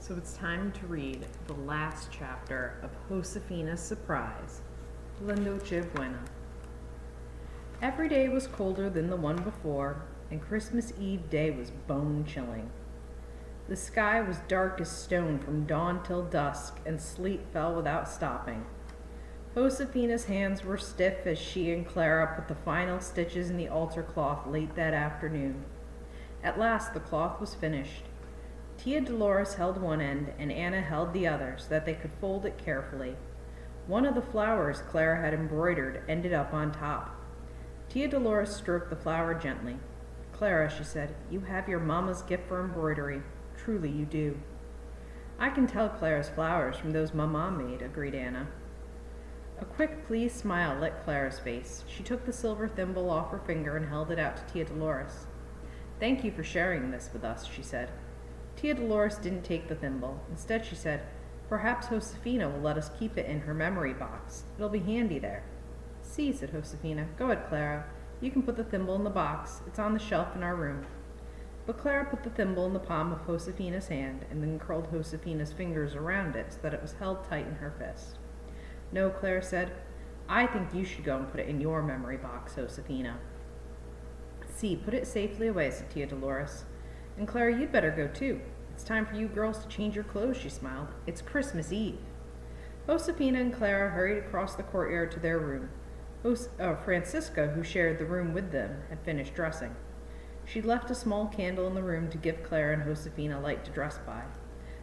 So it's time to read the last chapter of Josefina's Surprise, La Noche Buena. Every day was colder than the one before, and Christmas Eve day was bone-chilling. The sky was dark as stone from dawn till dusk, and sleet fell without stopping. Josefina's hands were stiff as she and Clara put the final stitches in the altar cloth late that afternoon. At last the cloth was finished. Tia Dolores held one end, and Anna held the other, so that they could fold it carefully. One of the flowers Clara had embroidered ended up on top. Tia Dolores stroked the flower gently. "Clara," she said, "you have your mamma's gift for embroidery. Truly you do." "I can tell Clara's flowers from those Mamma made," agreed Anna. A quick, pleased smile lit Clara's face. She took the silver thimble off her finger and held it out to Tia Dolores. "Thank you for sharing this with us," she said. Tia Dolores didn't take the thimble. Instead, she said, "Perhaps Josefina will let us keep it in her memory box. It'll be handy there." "See," said Josefina. "Go ahead, Clara. You can put the thimble in the box. It's on the shelf in our room." But Clara put the thimble in the palm of Josefina's hand and then curled Josefina's fingers around it so that it was held tight in her fist. "No," Clara said. "I think you should go and put it in your memory box, Josefina." "See, put it safely away," said Tia Dolores. "And Clara, you'd better go too. It's time for you girls to change your clothes," she smiled. "It's Christmas Eve." Josefina and Clara hurried across the courtyard to their room. Francisca, who shared the room with them, had finished dressing. She'd left a small candle in the room to give Clara and Josefina light to dress by.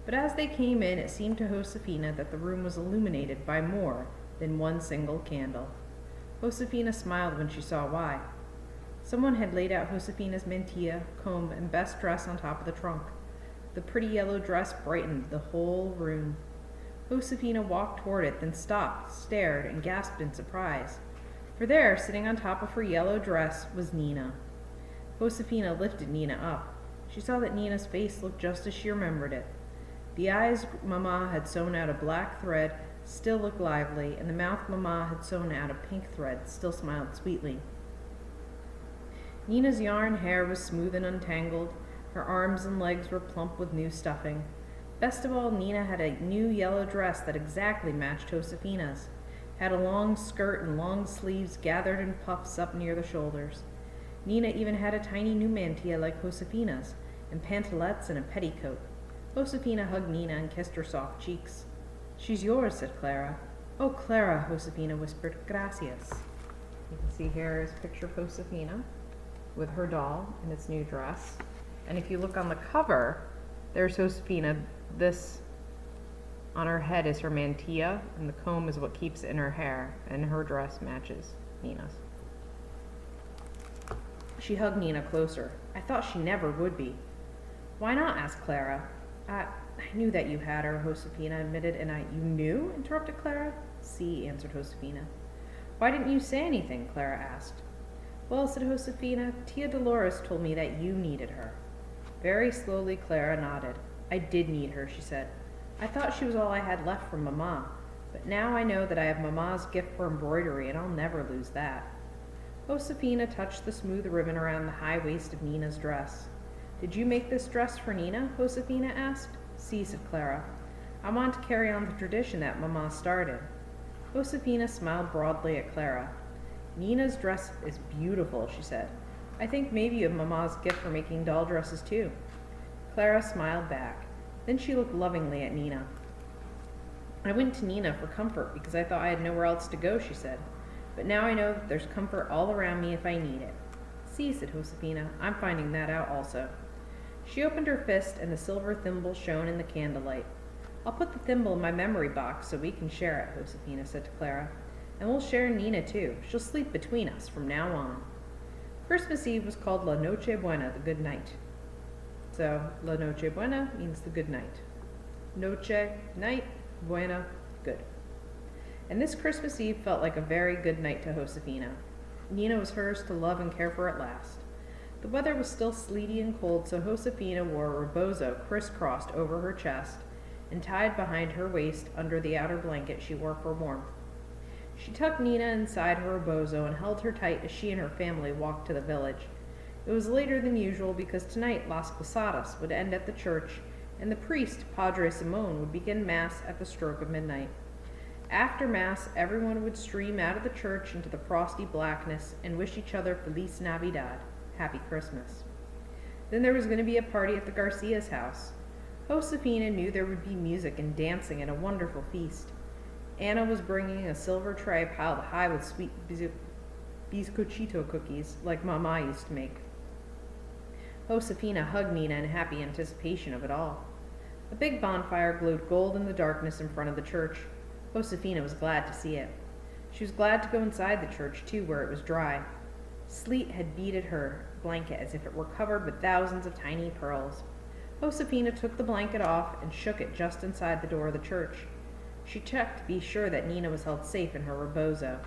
But as they came in, it seemed to Josefina that the room was illuminated by more than one single candle. Josefina smiled when she saw why. Someone had laid out Josefina's mantilla, comb, and best dress on top of the trunk. The pretty yellow dress brightened the whole room. Josefina walked toward it, then stopped, stared, and gasped in surprise. For there, sitting on top of her yellow dress, was Nina. Josefina lifted Nina up. She saw that Nina's face looked just as she remembered it. The eyes Mamma had sewn out of black thread still looked lively, and the mouth Mamma had sewn out of pink thread still smiled sweetly. Nina's yarn hair was smooth and untangled. Her arms and legs were plump with new stuffing. Best of all, Nina had a new yellow dress that exactly matched Josefina's. Had a long skirt and long sleeves gathered in puffs up near the shoulders. Nina even had a tiny new mantilla like Josefina's, and pantalettes and a petticoat. Josefina hugged Nina and kissed her soft cheeks. "She's yours," said Clara. "Oh, Clara," Josefina whispered, "gracias." You can see here is a picture of Josefina with her doll in its new dress. And if you look on the cover, there's Josefina. This on her head is her mantilla, and the comb is what keeps it in her hair, and her dress matches Nina's. She hugged Nina closer. "I thought she never would be." "Why not?" asked Clara. I knew that you had her," Josefina admitted. "You knew?" interrupted Clara. "See," answered Josefina. "Why didn't you say anything?" Clara asked. "Well," said Josefina, "Tia Dolores told me that you needed her." Very slowly Clara nodded. "I did need her," she said. "I thought she was all I had left from Mamma, but now I know that I have Mamma's gift for embroidery, and I'll never lose that." Josefina touched the smooth ribbon around the high waist of Nina's dress. "Did you make this dress for Nina?" Josefina asked. "See," said Clara. "I want to carry on the tradition that Mamma started." Josefina smiled broadly at Clara. "Nina's dress is beautiful," she said. "I think maybe you have Mamma's gift for making doll dresses too." Clara smiled back. Then she looked lovingly at Nina. "I went to Nina for comfort because I thought I had nowhere else to go," she said. "But now I know that there's comfort all around me if I need it." "See," said Josefina, "I'm finding that out also." She opened her fist, and the silver thimble shone in the candlelight. "I'll put the thimble in my memory box so we can share it," Josefina said to Clara. "And we'll share Nina too. She'll sleep between us from now on." Christmas Eve was called La Noche Buena, the good night. So, La Noche Buena means the good night. Noche, night, buena, good. And this Christmas Eve felt like a very good night to Josefina. Nina was hers to love and care for at last. The weather was still sleety and cold, so Josefina wore a rebozo crisscrossed over her chest and tied behind her waist under the outer blanket she wore for warmth. She tucked Nina inside her rebozo and held her tight as she and her family walked to the village. It was later than usual because tonight Las Posadas would end at the church, and the priest, Padre Simone, would begin Mass at the stroke of midnight. After Mass, everyone would stream out of the church into the frosty blackness and wish each other Feliz Navidad, Happy Christmas. Then there was going to be a party at the Garcia's house. Josefina knew there would be music and dancing and a wonderful feast. Anna was bringing a silver tray piled high with sweet bizcochito cookies like Mama used to make. Josefina hugged Nina in happy anticipation of it all. A big bonfire glowed gold in the darkness in front of the church. Josefina was glad to see it. She was glad to go inside the church, too, where it was dry. Sleet had beaded her blanket as if it were covered with thousands of tiny pearls. Josefina took the blanket off and shook it just inside the door of the church. She checked to be sure that Nina was held safe in her rebozo,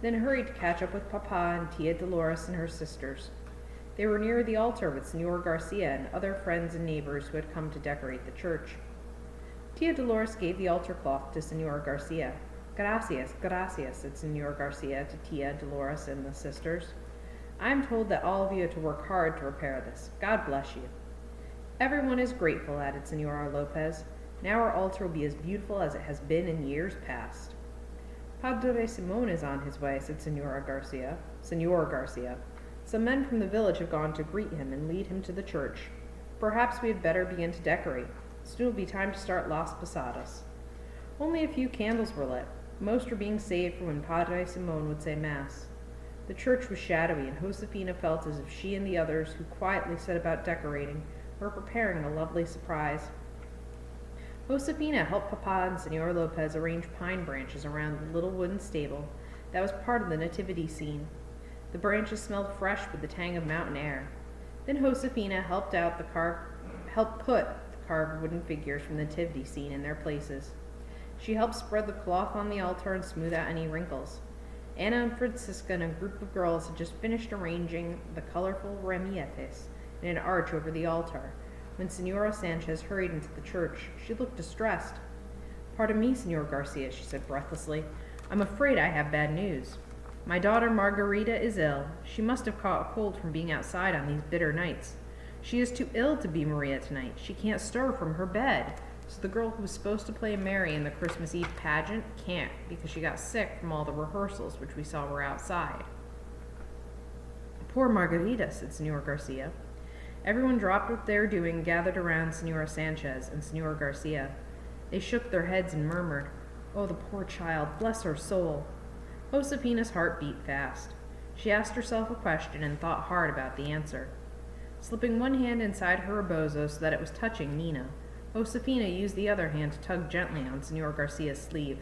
then hurried to catch up with Papa and Tia Dolores and her sisters. They were near the altar with Senor Garcia and other friends and neighbors who had come to decorate the church. Tia Dolores gave the altar cloth to Senor Garcia. Gracias, gracias, said Senor Garcia to Tia Dolores and the sisters. I am told that all of you are to work hard to repair this. God bless you. Everyone is grateful, added Senora Lopez. Now our altar will be as beautiful as it has been in years past. Padre Simone is on his way, said Senor Garcia. Some men from the village have gone to greet him and lead him to the church. Perhaps we had better begin to decorate. Soon will be time to start Las Posadas. Only a few candles were lit. Most were being saved for when Padre Simone would say Mass. The church was shadowy, and Josefina felt as if she and the others who quietly set about decorating were preparing a lovely surprise. Josefina helped Papa and Senor Lopez arrange pine branches around the little wooden stable that was part of the nativity scene. The branches smelled fresh with the tang of mountain air. Then Josefina helped put the carved wooden figures from the nativity scene in their places. She helped spread the cloth on the altar and smooth out any wrinkles. Anna and Francisca and a group of girls had just finished arranging the colorful ramilletes in an arch over the altar. When Senora Sanchez hurried into the church, she looked distressed. Pardon me, Senor Garcia, she said breathlessly. I'm afraid I have bad news. My daughter Margarita is ill. She must have caught a cold from being outside on these bitter nights. She is too ill to be Maria tonight. She can't stir from her bed. So the girl who was supposed to play Mary in the Christmas Eve pageant can't because she got sick from all the rehearsals which we saw were outside. Poor Margarita, said Senor Garcia. Everyone dropped what they were doing and gathered around Senora Sanchez and Senor Garcia. They shook their heads and murmured, Oh, the poor child, bless her soul. Josefina's heart beat fast. She asked herself a question and thought hard about the answer. Slipping one hand inside her rebozo so that it was touching Nina, Josefina used the other hand to tug gently on Senor Garcia's sleeve.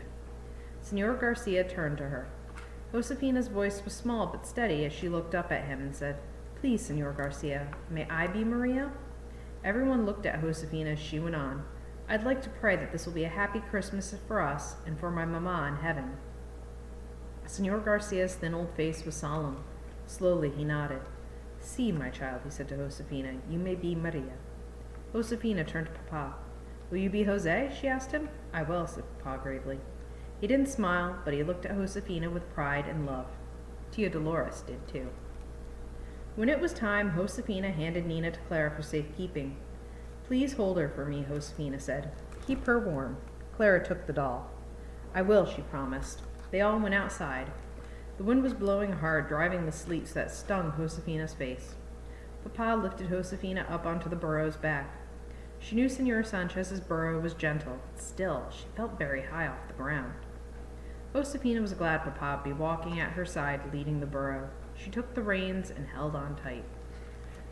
Senor Garcia turned to her. Josefina's voice was small but steady as she looked up at him and said, Please, Senor Garcia, may I be Maria? Everyone looked at Josefina as she went on. I'd like to pray that this will be a happy Christmas for us and for my mama in heaven. Senor Garcia's thin old face was solemn. Slowly he nodded. See, my child, he said to Josefina, you may be Maria. Josefina turned to Papa. Will you be Jose? She asked him. I will, said Papa gravely. He didn't smile, but he looked at Josefina with pride and love. Tia Dolores did too. When it was time, Josefina handed Nina to Clara for safekeeping. Please hold her for me, Josefina said. Keep her warm. Clara took the doll. I will, she promised. They all went outside. The wind was blowing hard, driving the sleet that stung Josefina's face. Papa lifted Josefina up onto the burro's back. She knew Senor Sanchez's burro was gentle, but still, she felt very high off the ground. Josefina was glad Papa would be walking at her side, leading the burro. She took the reins and held on tight.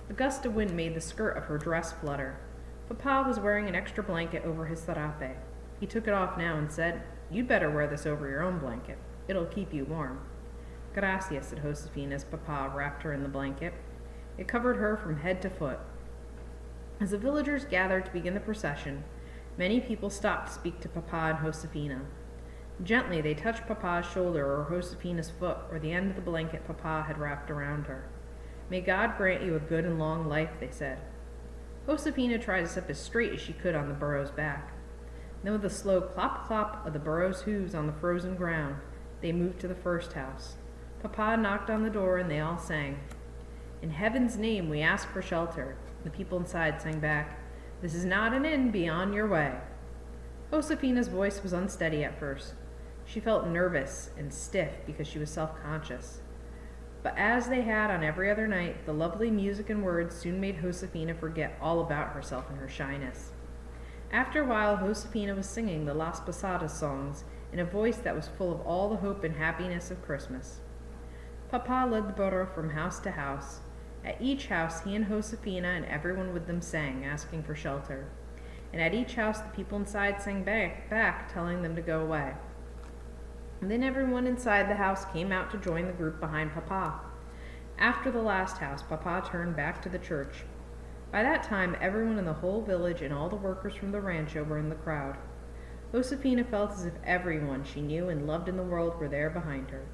A gust of wind made the skirt of her dress flutter. Papa was wearing an extra blanket over his sarape. He took it off now and said, You'd better wear this over your own blanket. It'll keep you warm. Gracias, said Josefina as Papa wrapped her in the blanket. It covered her from head to foot. As the villagers gathered to begin the procession, many people stopped to speak to Papa and Josefina. Gently, they touched Papa's shoulder or Josefina's foot or the end of the blanket Papa had wrapped around her. May God grant you a good and long life, they said. Josefina tried to sit as straight as she could on the burro's back. Then with a slow clop-clop of the burro's hooves on the frozen ground, they moved to the first house. Papa knocked on the door and they all sang. In heaven's name we ask for shelter. The people inside sang back, This is not an inn, be on your way. Josefina's voice was unsteady at first. She felt nervous and stiff because she was self-conscious. But as they had on every other night, the lovely music and words soon made Josefina forget all about herself and her shyness. After a while, Josefina was singing the Las Posadas songs in a voice that was full of all the hope and happiness of Christmas. Papa led the burro from house to house. At each house, he and Josefina and everyone with them sang, asking for shelter. And at each house, the people inside sang back, telling them to go away. And then everyone inside the house came out to join the group behind Papa. After the last house, Papa turned back to the church. By that time, everyone in the whole village and all the workers from the rancho were in the crowd. Josefina felt as if everyone she knew and loved in the world were there behind her.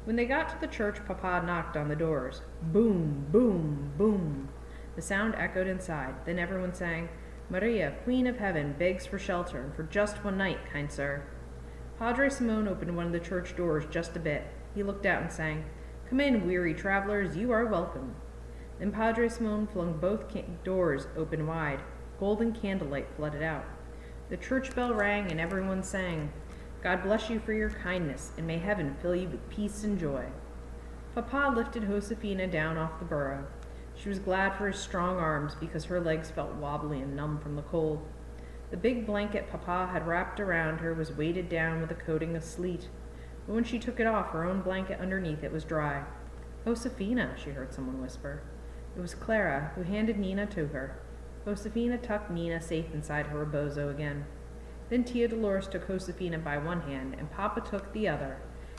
When they got to the church, Papa knocked on the doors. Boom, boom, boom. The sound echoed inside. Then everyone sang, "Maria, Queen of Heaven, begs for shelter, and for just one night, kind sir." Padre Simon opened one of the church doors just a bit. He looked out and sang, "Come in, weary travelers, you are welcome." Then Padre Simon flung both doors open wide. Golden candlelight flooded out. The church bell rang and everyone sang, "God bless you for your kindness, and may heaven fill you with peace and joy." Papa lifted Josefina down off the burro. She was glad for his strong arms because her legs felt wobbly and numb from the cold. The big blanket Papa had wrapped around her was weighted down with a coating of sleet, but when she took it off, her own blanket underneath it was dry. "Josefina," she heard someone whisper. It was Clara, who handed Nina to her. Josefina tucked Nina safe inside her rebozo again. Then Tia Dolores took Josefina by one hand, and Papa took the other,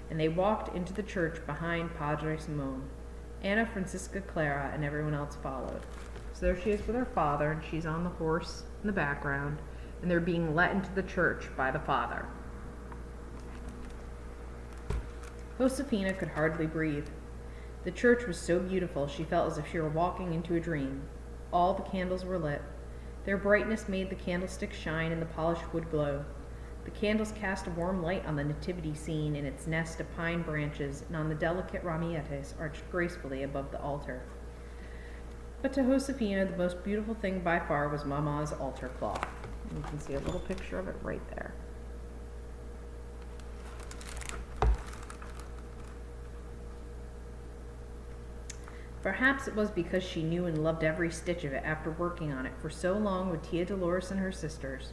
and they walked into the church behind Padre Simon. Anna, Francisca, Clara, and everyone else followed. So there she is with her father, and she's on the horse in the background, and they're being let into the church by the father. Josefina could hardly breathe. The church was so beautiful she felt as if she were walking into a dream. All the candles were lit. Their brightness made the candlesticks shine and the polished wood glow. The candles cast a warm light on the nativity scene in its nest of pine branches and on the delicate ramilletes arched gracefully above the altar. But to Josefina, the most beautiful thing by far was Mama's altar cloth. And you can see a little picture of it right there. Perhaps it was because she knew and loved every stitch of it after working on it for so long with Tia Dolores and her sisters.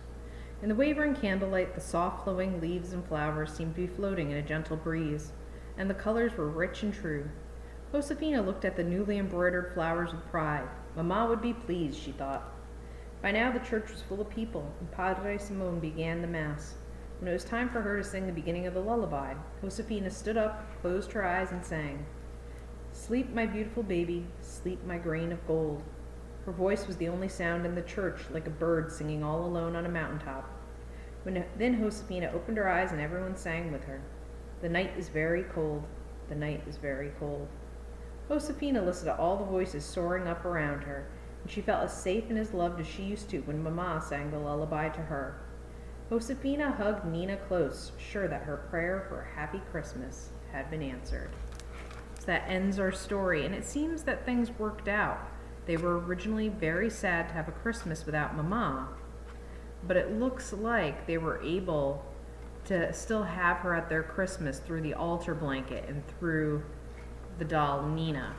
In the wavering candlelight, the soft flowing leaves and flowers seemed to be floating in a gentle breeze, and the colors were rich and true. Josefina looked at the newly embroidered flowers with pride. Mama would be pleased, she thought. By now the church was full of people, and Padre Simon began the Mass. When it was time for her to sing the beginning of the lullaby, Josefina stood up, closed her eyes, and sang, "Sleep, my beautiful baby, sleep, my grain of gold." Her voice was the only sound in the church, like a bird singing all alone on a mountaintop. Then Josefina opened her eyes and everyone sang with her. "The night is very cold, the night is very cold." Josefina listened to all the voices soaring up around her, and she felt as safe and as loved as she used to when Mama sang the lullaby to her. Josefina hugged Nina close, sure that her prayer for a happy Christmas had been answered. So that ends our story, and it seems that things worked out. They were originally very sad to have a Christmas without Mama, but it looks like they were able to still have her at their Christmas through the altar blanket and through the doll Nina.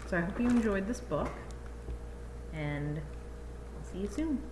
So I hope you enjoyed this book, and I'll see you soon.